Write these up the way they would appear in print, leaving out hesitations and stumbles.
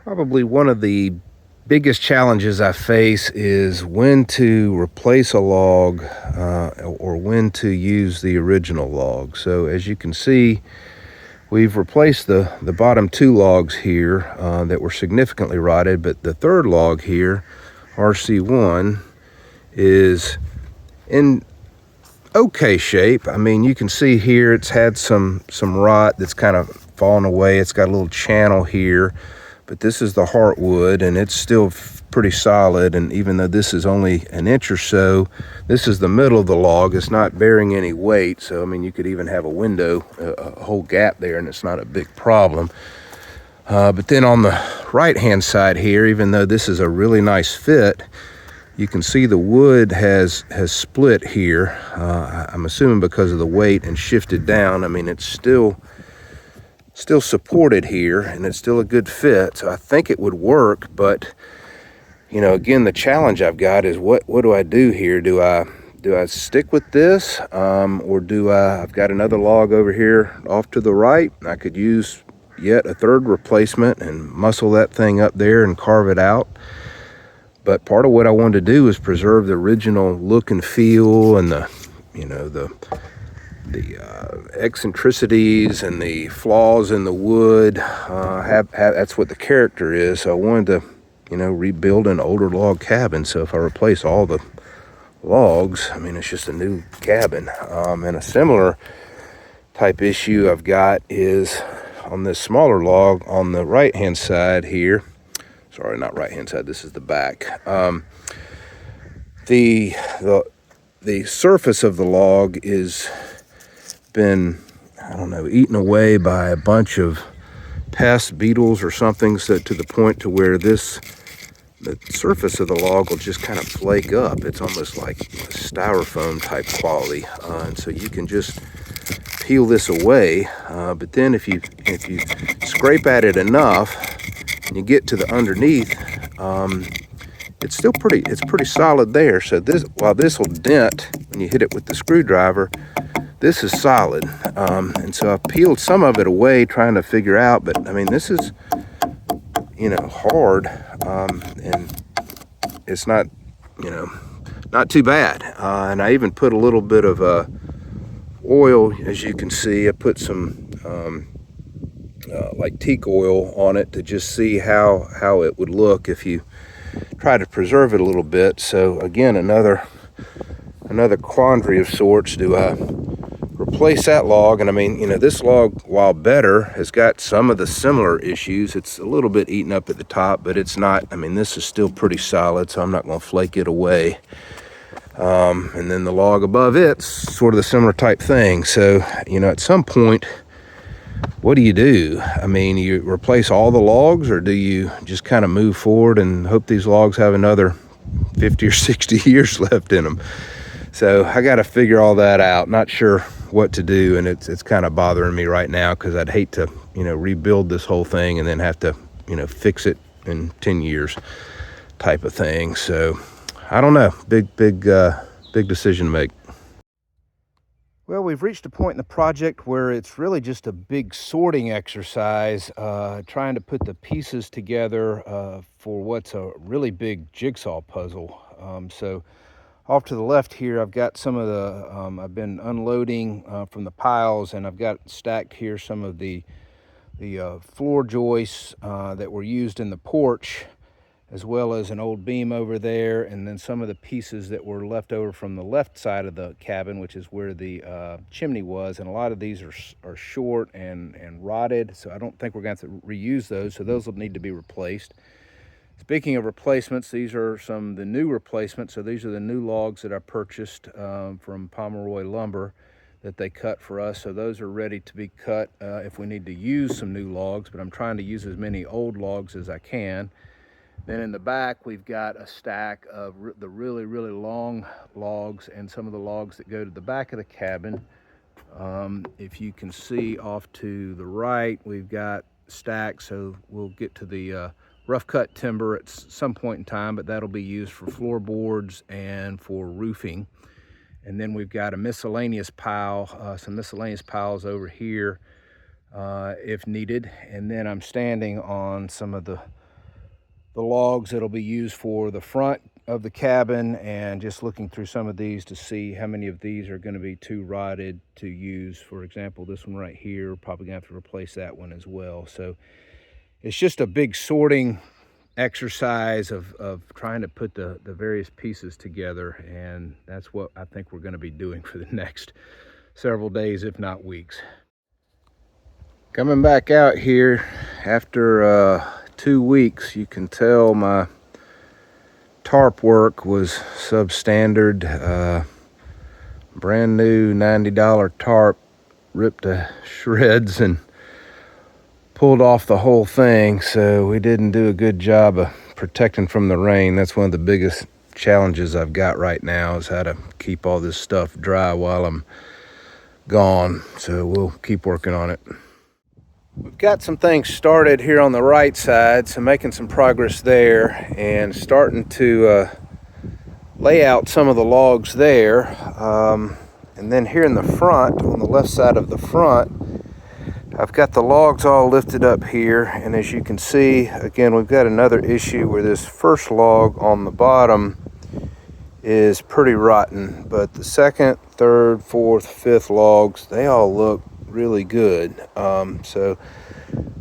Probably one of the biggest challenges I face is when to replace a log or when to use the original log. So as you can see, we've replaced the bottom two logs here that were significantly rotted, but the third log here, RC1, is in okay shape. I mean, you can see here it's had some rot that's kind of fallen away. It's got a little channel here, but this is the heartwood and it's still pretty solid. And even though this is only an inch or so, this is the middle of the log. It's not bearing any weight. So, I mean, you could even have a window, a whole gap there, and it's not a big problem. But then on the right-hand side here, even though this is a really nice fit, you can see the wood has split here. I'm assuming because of the weight and shifted down. I mean, it's still supported here and it's still a good fit. So I think it would work, but you know, again, the challenge I've got is what do I do here? Do I stick with this or I've got another log over here off to the right. I could use yet a third replacement and muscle that thing up there and carve it out. But part of what I wanted to do is preserve the original look and feel and the eccentricities and the flaws in the wood. That's what the character is. So I wanted to, rebuild an older log cabin. So if I replace all the logs, I mean, it's just a new cabin. And a similar type issue I've got is on this smaller log on the right-hand side here. Sorry, not right-hand side, this is the back. The surface of the log is been, eaten away by a bunch of pests, beetles or something, so to the point to where the surface of the log will just kind of flake up. It's almost like styrofoam type quality. And so you can just peel this away, but then if you scrape at it enough and you get to the underneath, it's pretty solid there. So while this will dent when you hit it with the screwdriver, this is solid. And so I peeled some of it away trying to figure out, but I mean, this is, hard, and it's not, not too bad. And I even put a little bit of oil, as you can see. I put some like teak oil on it to just see how it would look if you try to preserve it a little bit. So again, another quandary of sorts. Do I replace that log? And I mean, this log, while better, has got some of the similar issues. It's a little bit eaten up at the top, but it's not, I mean, this is still pretty solid, so I'm not going to flake it away. And then the log above it's sort of the similar type thing. So, at some point, what do you do? I mean, you replace all the logs, or do you just kind of move forward and hope these logs have another 50 or 60 years left in them? So I got to figure all that out. Not sure what to do, and it's kind of bothering me right now because I'd hate to, rebuild this whole thing and then have to, fix it in 10 years type of thing. So I don't know. Big decision to make. Well, we've reached a point in the project where it's really just a big sorting exercise, trying to put the pieces together for what's a really big jigsaw puzzle. So off to the left here, I've got some of the, I've been unloading from the piles, and I've got stacked here some of the floor joists that were used in the porch, as well as an old beam over there, and then some of the pieces that were left over from the left side of the cabin, which is where the chimney was. And a lot of these are short and rotted, so I don't think we're going to have to reuse those, so those will need to be replaced. Speaking of replacements, these are the new replacements. So these are the new logs that I purchased from Pomeroy Lumber that they cut for us. So those are ready to be cut if we need to use some new logs, but I'm trying to use as many old logs as I can. Then in the back, we've got a stack of the really, really long logs and some of the logs that go to the back of the cabin. If you can see off to the right, we've got stacks, so we'll get to the rough cut timber at some point in time, but that'll be used for floorboards and for roofing. And then we've got a miscellaneous pile, some miscellaneous piles over here if needed. And then I'm standing on some of the the logs that'll be used for the front of the cabin, and just looking through some of these to see how many of these are going to be too rotted to use. For example, this one right here, probably gonna have to replace that one as well. So it's just a big sorting exercise of trying to put the various pieces together, and that's what I think we're going to be doing for the next several days, if not weeks. Coming back out here after 2 weeks, you can tell my tarp work was substandard. Brand new $90 tarp ripped to shreds and pulled off the whole thing, so we didn't do a good job of protecting from the rain. That's one of the biggest challenges I've got right now, is how to keep all this stuff dry while I'm gone. So we'll keep working on it. We've got some things started here on the right side, so making some progress there and starting to lay out some of the logs there. And then here in the front, on the left side of the front, I've got the logs all lifted up here, and as you can see, again, we've got another issue where this first log on the bottom is pretty rotten, but the second, third, fourth, fifth logs, they all look really good. So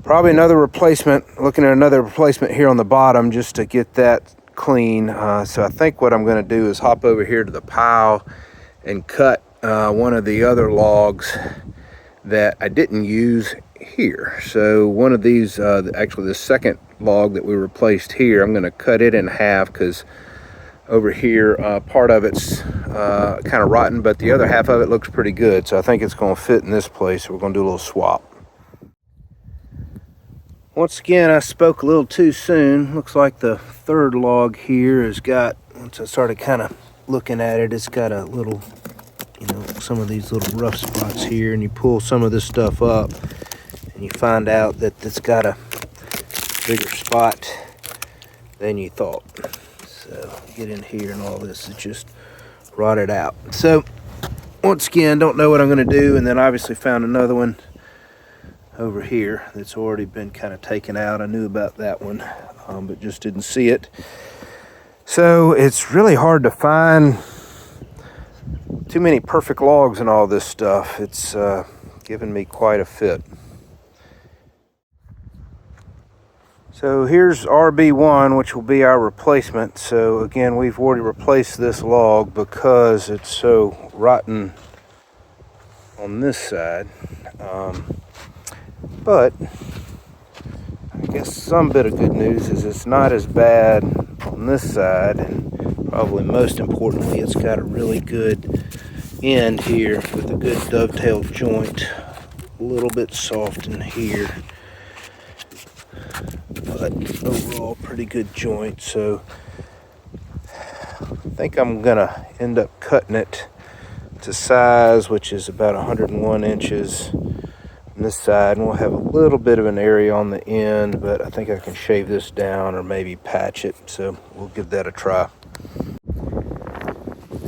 probably another replacement, looking at another replacement here on the bottom just to get that clean. So I think what I'm going to do is hop over here to the pile and cut one of the other logs that I didn't use here. So one of these, actually the second log that we replaced here, I'm going to cut it in half, because over here part of it's kind of rotten, but the other half of it looks pretty good. So I think it's going to fit in this place. So we're going to do a little swap. Once again, I spoke a little too soon. Looks like the third log here has got, once I started kind of looking at it, it's got a little, some of these little rough spots here, and you pull some of this stuff up and you find out that it's got a bigger spot than you thought. So get in here, and all this is just rotted out. So once again, don't know what I'm going to do, and then obviously found another one over here that's already been kind of taken out. I knew about that one, but just didn't see it. So it's really hard to find too many perfect logs and all this stuff. It's given me quite a fit. So here's RB1, which will be our replacement. So again, we've already replaced this log because it's so rotten on this side. But I guess some bit of good news is it's not as bad on this side, and probably most importantly, it's got a really good end here with a good dovetail joint. A little bit soft in here, but overall pretty good joint. So I think I'm gonna end up cutting it to size, which is about 101 inches on this side, and we'll have a little bit of an area on the end, but I think I can shave this down or maybe patch it, so we'll give that a try.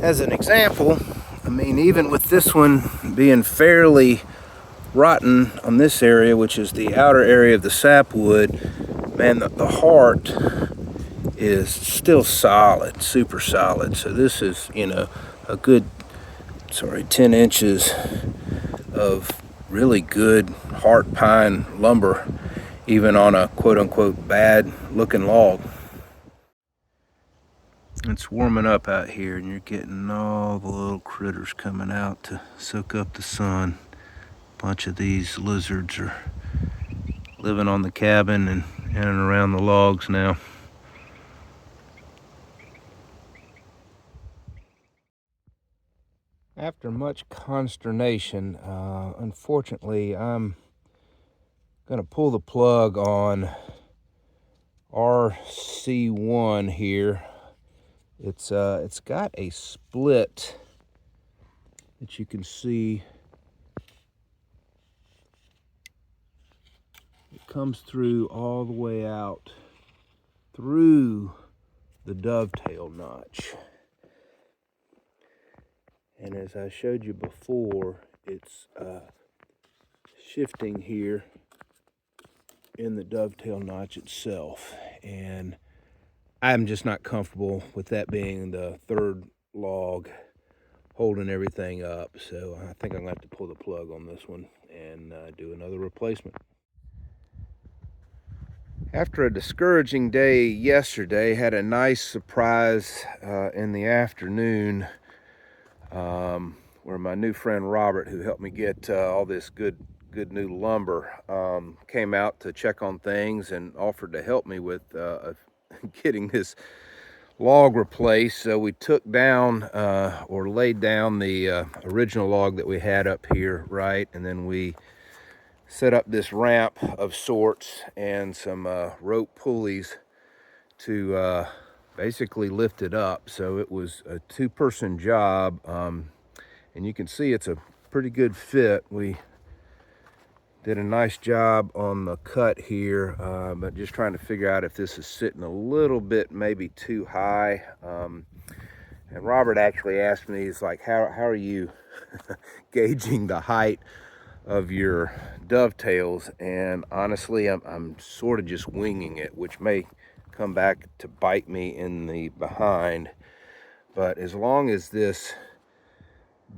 As an example, I mean, even with this one being fairly rotten on this area, which is the outer area of the sapwood, man, the heart is still solid, super solid. So this is, a good, 10 inches of really good heart pine lumber, even on a quote-unquote bad looking log. It's warming up out here, and you're getting all the little critters coming out to soak up the sun. A bunch of these lizards are living on the cabin and in and around the logs now. After much consternation, unfortunately, I'm gonna pull the plug on RC1 here. It's got a split that you can see. It comes through all the way out through the dovetail notch. And as I showed you before, it's shifting here in the dovetail notch itself. And I'm just not comfortable with that being the third log holding everything up. So I think I'm gonna have to pull the plug on this one and do another replacement. After a discouraging day yesterday, had a nice surprise in the afternoon where my new friend Robert, who helped me get all this good new lumber, came out to check on things and offered to help me with getting this log replaced. So we took down or laid down the original log that we had up here, right, and then we set up this ramp of sorts and some rope pulleys to basically lift it up. So it was a two-person job, and you can see it's a pretty good fit. We did a nice job on the cut here, but just trying to figure out if this is sitting a little bit maybe too high. And Robert actually asked me, he's like, how are you gauging the height of your dovetails? And honestly, I'm sort of just winging it, which may come back to bite me in the behind. But as long as this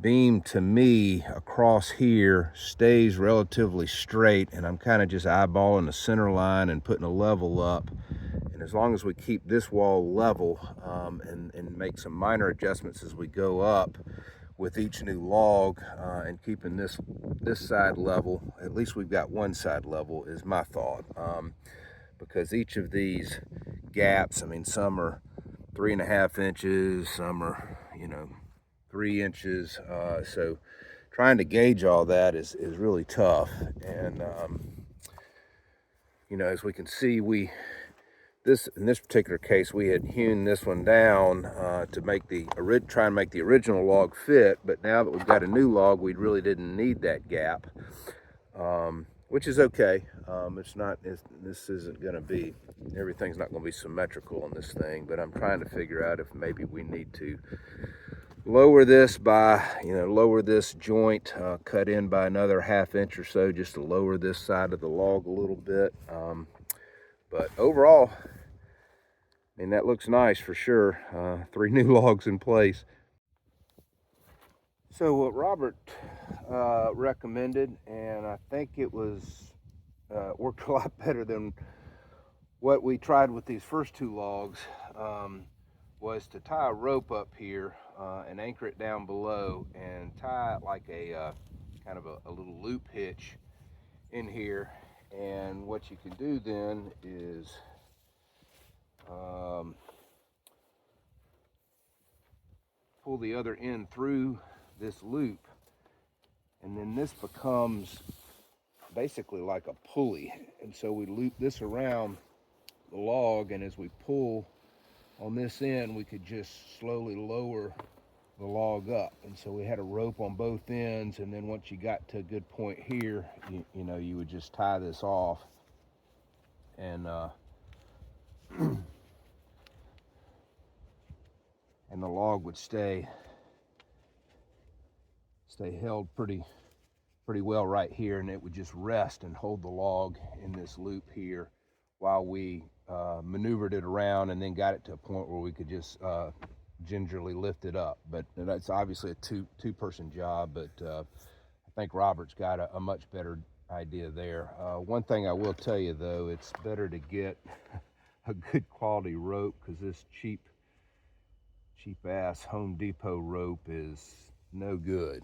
beam to me across here stays relatively straight, and I'm kind of just eyeballing the center line and putting a level up, and as long as we keep this wall level and make some minor adjustments as we go up with each new log, and keeping this side level, at least we've got one side level, is my thought. Because each of these gaps, I mean, some are 3.5 inches, some are 3 inches, so trying to gauge all that is really tough. And as we can see, in this particular case, we had hewn this one down to try and make the original log fit. But now that we've got a new log, we really didn't need that gap, which is okay. This isn't going to be, everything's not going to be symmetrical on this thing. But I'm trying to figure out if maybe we need to lower this lower this joint, cut in by another 1/2 inch or so, just to lower this side of the log a little bit. But overall, I mean, that looks nice for sure. 3 new logs in place. So what Robert recommended, and I think it was worked a lot better than what we tried with these first 2 logs, was to tie a rope up here and anchor it down below, and tie like a kind of a little loop hitch in here. And what you can do then is pull the other end through this loop, and then this becomes basically like a pulley. And so we loop this around the log, and as we pull on this end, we could just slowly lower the log up. And so we had a rope on both ends, and then once you got to a good point here, you would just tie this off, and and the log would stay held pretty well right here, and it would just rest and hold the log in this loop here while we maneuvered it around, and then got it to a point where we could just gingerly lift it up. But that's obviously a two-person job, but I think Robert's got a much better idea there. One thing I will tell you though, it's better to get a good quality rope, because this cheap ass Home Depot rope is no good.